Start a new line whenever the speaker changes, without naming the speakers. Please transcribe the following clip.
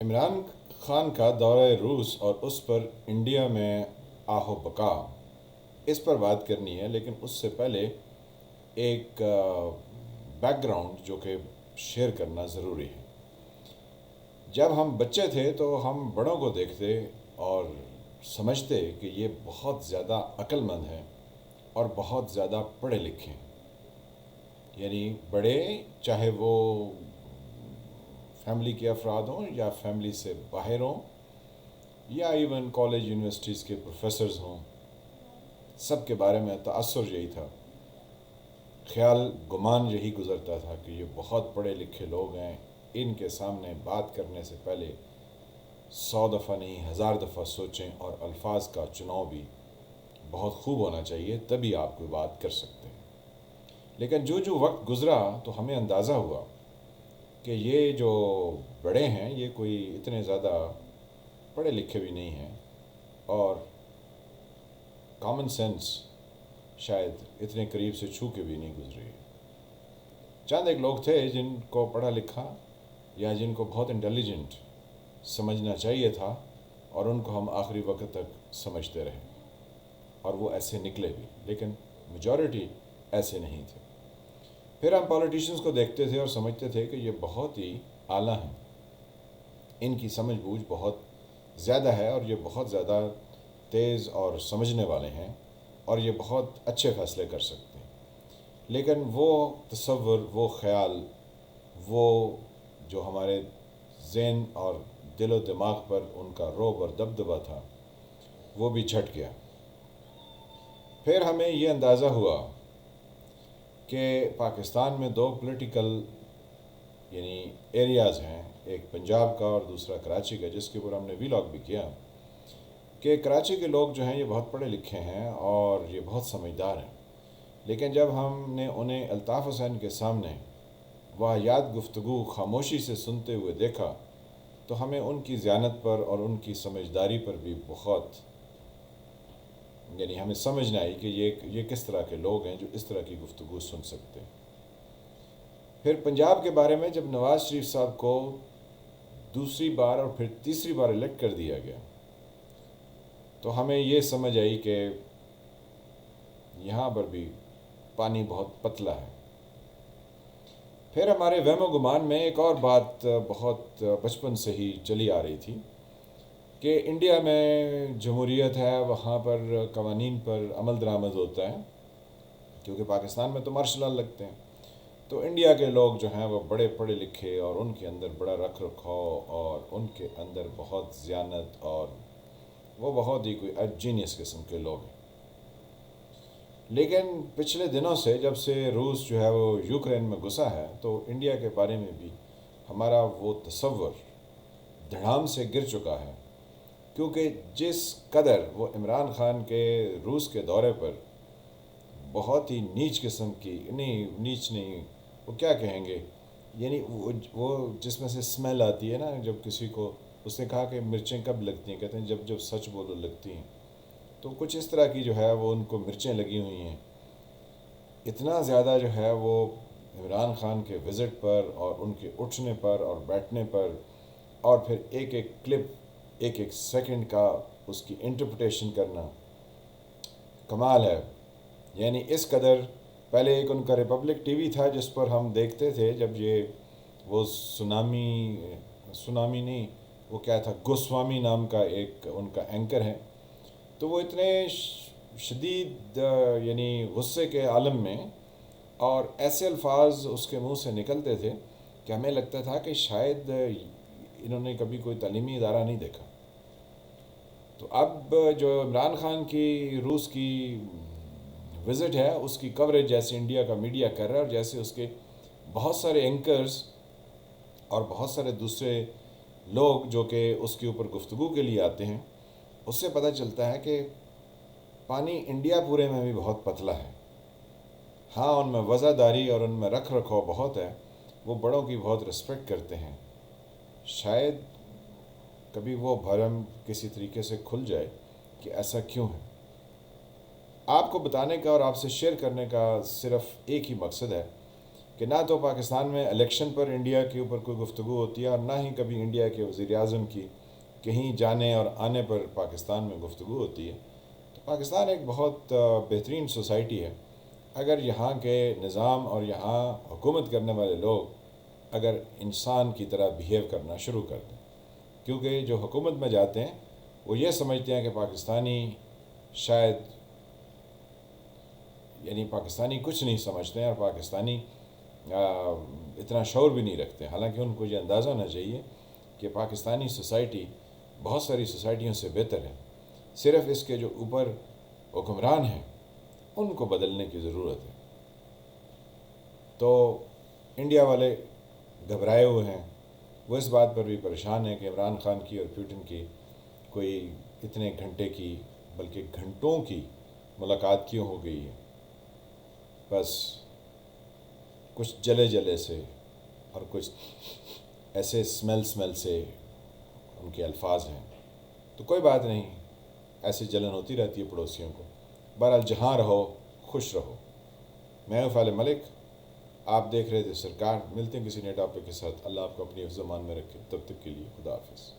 عمران خان کا دورہ روس اور اس پر انڈیا میں آہو بقا، اس پر بات کرنی ہے، لیکن اس سے پہلے ایک بیک گراؤنڈ جو کہ شیئر کرنا ضروری ہے۔ جب ہم بچے تھے تو ہم بڑوں کو دیکھتے اور سمجھتے کہ یہ بہت زیادہ عقل مند ہیں اور بہت زیادہ پڑھے لکھے ہیں۔ یعنی بڑے، چاہے وہ فیملی کے افراد ہوں یا فیملی سے باہر ہوں یا ایون کالج یونیورسٹیز کے پروفیسرز ہوں، سب کے بارے میں تأثر یہی تھا، خیال گمان یہی گزرتا تھا کہ یہ بہت پڑھے لکھے لوگ ہیں، ان کے سامنے بات کرنے سے پہلے 100 دفعہ نہیں 1000 دفعہ سوچیں، اور الفاظ کا چناؤ بھی بہت خوب ہونا چاہیے، تبھی آپ کوئی بات کر سکتے ہیں۔ لیکن جو جو وقت گزرا تو ہمیں اندازہ ہوا کہ یہ جو بڑے ہیں یہ کوئی اتنے زیادہ پڑھے لکھے بھی نہیں ہیں، اور کامن سینس شاید اتنے قریب سے چھو کے بھی نہیں گزری۔ چند ایک لوگ تھے جن کو پڑھا لکھا یا جن کو بہت انٹیلیجنٹ سمجھنا چاہیے تھا، اور ان کو ہم آخری وقت تک سمجھتے رہے، اور وہ ایسے نکلے بھی، لیکن میجورٹی ایسے نہیں تھے۔ پھر ہم پولیٹیشنز کو دیکھتے تھے اور سمجھتے تھے کہ یہ بہت ہی اعلیٰ ہیں، ان کی سمجھ بوجھ بہت زیادہ ہے، اور یہ بہت زیادہ تیز اور سمجھنے والے ہیں، اور یہ بہت اچھے فیصلے کر سکتے ہیں۔ لیکن وہ تصور، وہ خیال، وہ جو ہمارے ذہن اور دل و دماغ پر ان کا رعب اور دبدبہ تھا، وہ بھی جھٹ گیا۔ پھر ہمیں یہ اندازہ ہوا کہ پاکستان میں دو پولیٹیکل یعنی ایریاز ہیں، ایک پنجاب کا اور دوسرا کراچی کا، جس کے اوپر ہم نے ویلاگ بھی کیا، کہ کراچی کے لوگ جو ہیں یہ بہت پڑھے لکھے ہیں اور یہ بہت سمجھدار ہیں، لیکن جب ہم نے انہیں الطاف حسین کے سامنے واہیات گفتگو خاموشی سے سنتے ہوئے دیکھا تو ہمیں ان کی ذہانت پر اور ان کی سمجھداری پر بھی بہت ہمیں سمجھ نہ آئی کہ یہ کس طرح کے لوگ ہیں جو اس طرح کی گفتگو سن سکتے ہیں۔ پھر پنجاب کے بارے میں جب نواز شریف صاحب کو دوسری بار اور پھر تیسری بار الیکٹ کر دیا گیا تو ہمیں یہ سمجھ آئی کہ یہاں پر بھی پانی بہت پتلا ہے۔ پھر ہمارے وہم و گمان میں ایک اور بات بہت بچپن سے ہی چلی آ رہی تھی کہ انڈیا میں جمہوریت ہے، وہاں پر قوانین پر عمل درآمد ہوتا ہے، کیونکہ پاکستان میں تو مارشل لا لگتے ہیں، تو انڈیا کے لوگ جو ہیں وہ بڑے پڑھے لکھے اور ان کے اندر بڑا رکھ رکھاؤ اور ان کے اندر بہت ذہانت، اور وہ بہت ہی کوئی جینیس قسم کے لوگ ہیں۔ لیکن پچھلے دنوں سے جب سے روس جو ہے وہ یوکرین میں گھسا ہے تو انڈیا کے بارے میں بھی ہمارا وہ تصور دھڑام سے گر چکا ہے، کیونکہ جس قدر وہ عمران خان کے روس کے دورے پر بہت ہی نیچ قسم کی، نہیں نیچ نہیں، وہ کیا کہیں گے، یعنی وہ جس میں سے اسمیل آتی ہے نا جب کسی کو، اس نے کہا کہ مرچیں کب لگتی ہیں، کہتے ہیں جب جب سچ بولو لگتی ہیں، تو کچھ اس طرح کی جو ہے وہ ان کو مرچیں لگی ہوئی ہیں۔ اتنا زیادہ جو ہے وہ عمران خان کے وزٹ پر اور ان کے اٹھنے پر اور بیٹھنے پر، اور پھر ایک ایک کلپ، ایک ایک سیکنڈ کا اس کی انٹرپریٹیشن کرنا کمال ہے۔ یعنی اس قدر، پہلے ایک ان کا ریپبلک ٹی وی تھا جس پر ہم دیکھتے تھے جب یہ وہ سونامی نہیں، وہ کیا تھا، گوسوامی نام کا ایک ان کا اینکر ہے، تو وہ اتنے شدید یعنی غصے کے عالم میں، اور ایسے الفاظ اس کے منہ سے نکلتے تھے کہ ہمیں لگتا تھا کہ شاید انہوں نے کبھی کوئی تعلیمی ادارہ نہیں دیکھا۔ تو اب جو عمران خان کی روس کی وزٹ ہے، اس کی کوریج جیسے انڈیا کا میڈیا کر رہا ہے، اور جیسے اس کے بہت سارے اینکرز اور بہت سارے دوسرے لوگ جو کہ اس کے اوپر گفتگو کے لیے آتے ہیں، اس سے پتہ چلتا ہے کہ پانی انڈیا پورے میں بھی بہت پتلا ہے۔ ہاں، ان میں وزاداری اور ان میں رکھ رکھاؤ بہت ہے، وہ بڑوں کی بہت رسپیکٹ کرتے ہیں، شاید کبھی وہ بھرم کسی طریقے سے کھل جائے کہ ایسا کیوں ہے۔ آپ کو بتانے کا اور آپ سے شیئر کرنے کا صرف ایک ہی مقصد ہے کہ نہ تو پاکستان میں الیکشن پر انڈیا کے اوپر کوئی گفتگو ہوتی ہے، اور نہ ہی کبھی انڈیا کے وزیر اعظم کی کہیں جانے اور آنے پر پاکستان میں گفتگو ہوتی ہے۔ تو پاکستان ایک بہت بہترین سوسائٹی ہے۔ اگر یہاں کے نظام اور یہاں حکومت کرنے والے لوگ اگر انسان کی طرح بیہیو کرنا شروع کر دیں، کیونکہ جو حکومت میں جاتے ہیں وہ یہ سمجھتے ہیں کہ پاکستانی شاید یعنی پاکستانی کچھ نہیں سمجھتے ہیں، اور پاکستانی اتنا شعور بھی نہیں رکھتے، حالانکہ ان کو یہ اندازہ ہونا چاہیے کہ پاکستانی سوسائٹی بہت ساری سوسائٹیوں سے بہتر ہے، صرف اس کے جو اوپر حکمران ہیں ان کو بدلنے کی ضرورت ہے۔ تو انڈیا والے گھبرائے ہوئے ہیں، وہ اس بات پر بھی پریشان ہیں کہ عمران خان کی اور پیوٹن کی کوئی اتنے گھنٹے کی بلکہ گھنٹوں کی ملاقات کیوں ہو گئی ہے۔ بس کچھ جلے جلے سے اور کچھ ایسے اسمیل سے ان کے الفاظ ہیں، تو کوئی بات نہیں، ایسی جلن ہوتی رہتی ہے پڑوسیوں کو۔ بہرحال جہاں رہو خوش رہو۔ میں ہوں فالح ملک، آپ دیکھ رہے تھے سرکار۔ ملتے ہیں کسی نئے ٹاپک کے ساتھ۔ اللہ آپ کو اپنی حفظ و امان میں رکھے، تب تک کے لیے خدا حافظ۔